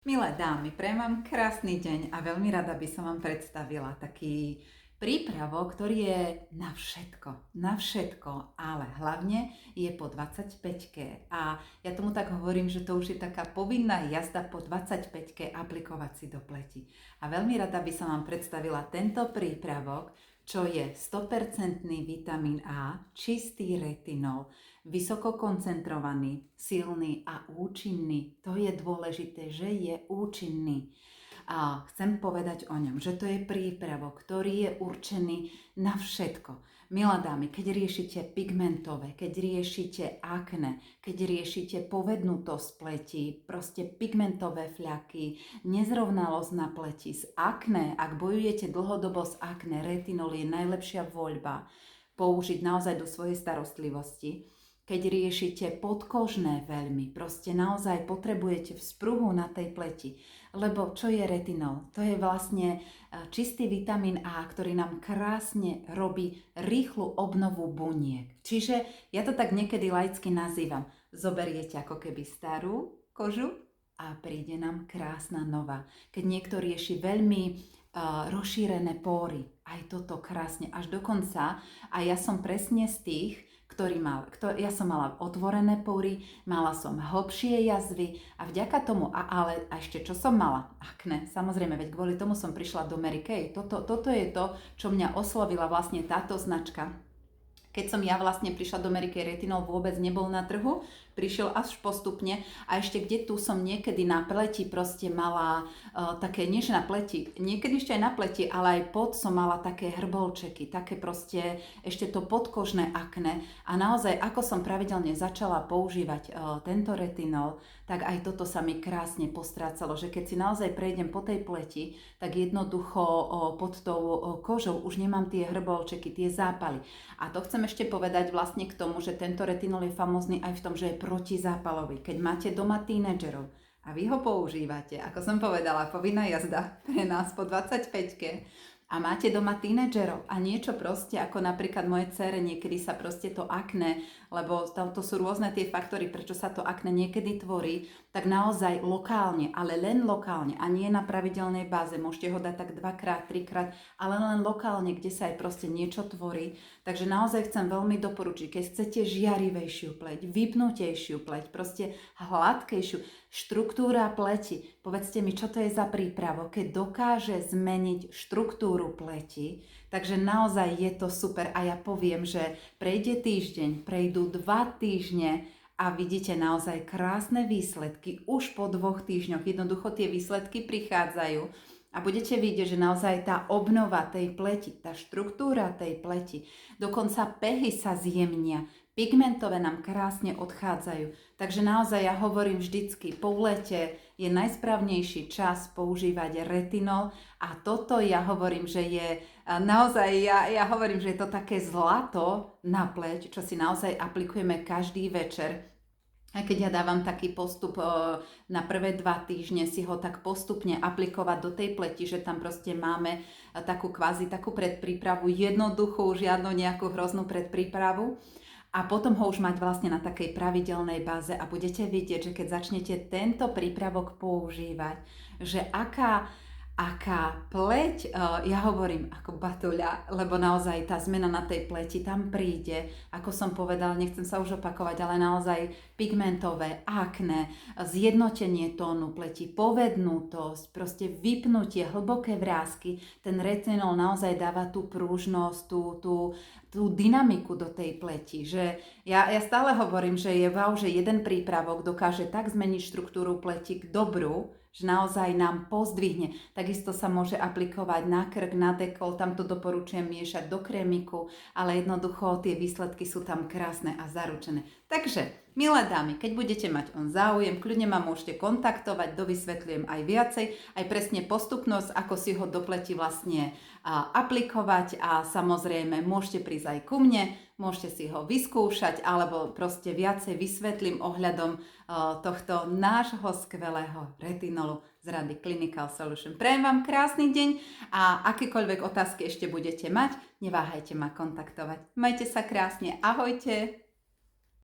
Milé dámy, prajem vám krásny deň a veľmi rada by som vám predstavila taký prípravok, ktorý je na všetko, ale hlavne je po 25-ke. A ja tomu tak hovorím, že to už je taká povinná jazda po 25-ke aplikovať si do pleti. A veľmi rada by som vám predstavila tento prípravok, čo je 100% vitamín A, čistý retinol, vysoko koncentrovaný, silný a účinný. To je dôležité, že je účinný. A chcem povedať o ňom, že to je prípravok, ktorý je určený na všetko. Milé dámy, keď riešite pigmentové, keď riešite akné, keď riešite povednutosť pleti, proste pigmentové fľaky, nezrovnalosť na pleti, z akné, ak bojujete dlhodobo s akné, retinol je najlepšia voľba použiť naozaj do svojej starostlivosti. Keď riešite podkožné veľmi, proste naozaj potrebujete vzpruhu na tej pleti. Lebo čo je retinol? To je vlastne čistý vitamín A, ktorý nám krásne robí rýchlu obnovu buniek. Čiže ja to tak niekedy laicky nazývam. Zoberiete ako keby starú kožu a príde nám krásna nová. Keď niekto rieši veľmi rozšírené póry, aj toto krásne, až dokonca, a ja som presne z tých, ja som mala otvorené pory, mala som hlbšie jazvy a vďaka tomu, ale ešte čo som mala? Akné, samozrejme, veď kvôli tomu som prišla do Mary Kay. Toto je to, čo mňa oslovila vlastne táto značka. Keď som ja vlastne prišla do Mary Kay, retinol vôbec nebol na trhu, prišiel až postupne a ešte kde tu som niekedy na pleti proste mala také, nie že na pleti, niekedy ešte aj na pleti, ale aj pod som mala také hrbolčeky, také proste ešte to podkožné akné a naozaj ako som pravidelne začala používať tento retinol, tak aj toto sa mi krásne postrácalo, že keď si naozaj prejdem po tej pleti, tak jednoducho pod tou kožou už nemám tie hrbolčeky, tie zápaly. A to chcem ešte povedať vlastne k tomu, že tento retinol je famózny aj v tom, že je protizápalový. Keď máte doma tínedžerov a vy ho používate, ako som povedala, povinná jazda pre nás po 25-ke, a máte doma tínedžerov a niečo proste, ako napríklad moje dcére, niekedy sa proste to akné, lebo to sú rôzne tie faktory, prečo sa to akné niekedy tvorí, tak naozaj lokálne, ale len lokálne a nie na pravidelnej báze. Môžete ho dať tak 2-krát, 3-krát, ale len lokálne, kde sa aj proste niečo tvorí. Takže naozaj chcem veľmi doporučiť, keď chcete žiarivejšiu pleť, vypnutejšiu pleť, proste hladkejšiu, štruktúra pleti. Povedzte mi, čo to je za prípravok, keď dokáže zmeniť štruktúru pleti. Takže naozaj je to super a ja poviem, že prejde týždeň, prejdú 2 týždne a vidíte naozaj krásne výsledky už po 2 týždňoch. Jednoducho tie výsledky prichádzajú a budete vidieť, že naozaj tá obnova tej pleti, tá štruktúra tej pleti, dokonca pehy sa zjemnia, pigmentové nám krásne odchádzajú. Takže naozaj ja hovorím vždycky, po lete je najsprávnejší čas používať retinol a toto ja hovorím, že je naozaj, ja hovorím, že je to také zlato na pleť, čo si naozaj aplikujeme každý večer. A keď ja dávam taký postup na prvé 2 týždne si ho tak postupne aplikovať do tej pleti, že tam proste máme takú predprípravu, jednoduchú, žiadnu nejakú hroznú predprípravu. A potom ho už mať vlastne na takej pravidelnej báze a budete vidieť, že keď začnete tento prípravok používať, že aká pleť, ja hovorím ako batuľa, lebo naozaj tá zmena na tej pleti tam príde, ako som povedala, nechcem sa už opakovať, ale naozaj pigmentové, akné, zjednotenie tónu pleti, povednutosť, proste vypnutie, hlboké vrásky, ten retinol naozaj dáva tú prúžnosť, tú dynamiku do tej pleti, že ja stále hovorím, že je wow, že jeden prípravok dokáže tak zmeniť štruktúru pleti k dobru, že naozaj nám pozdvihne. Takisto sa môže aplikovať na krk, na dekol, tam to doporučujem miešať do krémiku, ale jednoducho tie výsledky sú tam krásne a zaručené. Takže, milé dámy, keď budete mať záujem, kľudne ma môžete kontaktovať, dovysvetľujem aj viacej, aj presne postupnosť, ako si ho do pleti vlastne aplikovať a samozrejme môžete prísť aj ku mne, môžete si ho vyskúšať alebo proste viacej vysvetlím ohľadom tohto nášho skvelého retinolu z rady Clinical Solution. Prajem vám krásny deň a akékoľvek otázky ešte budete mať, neváhajte ma kontaktovať. Majte sa krásne, ahojte!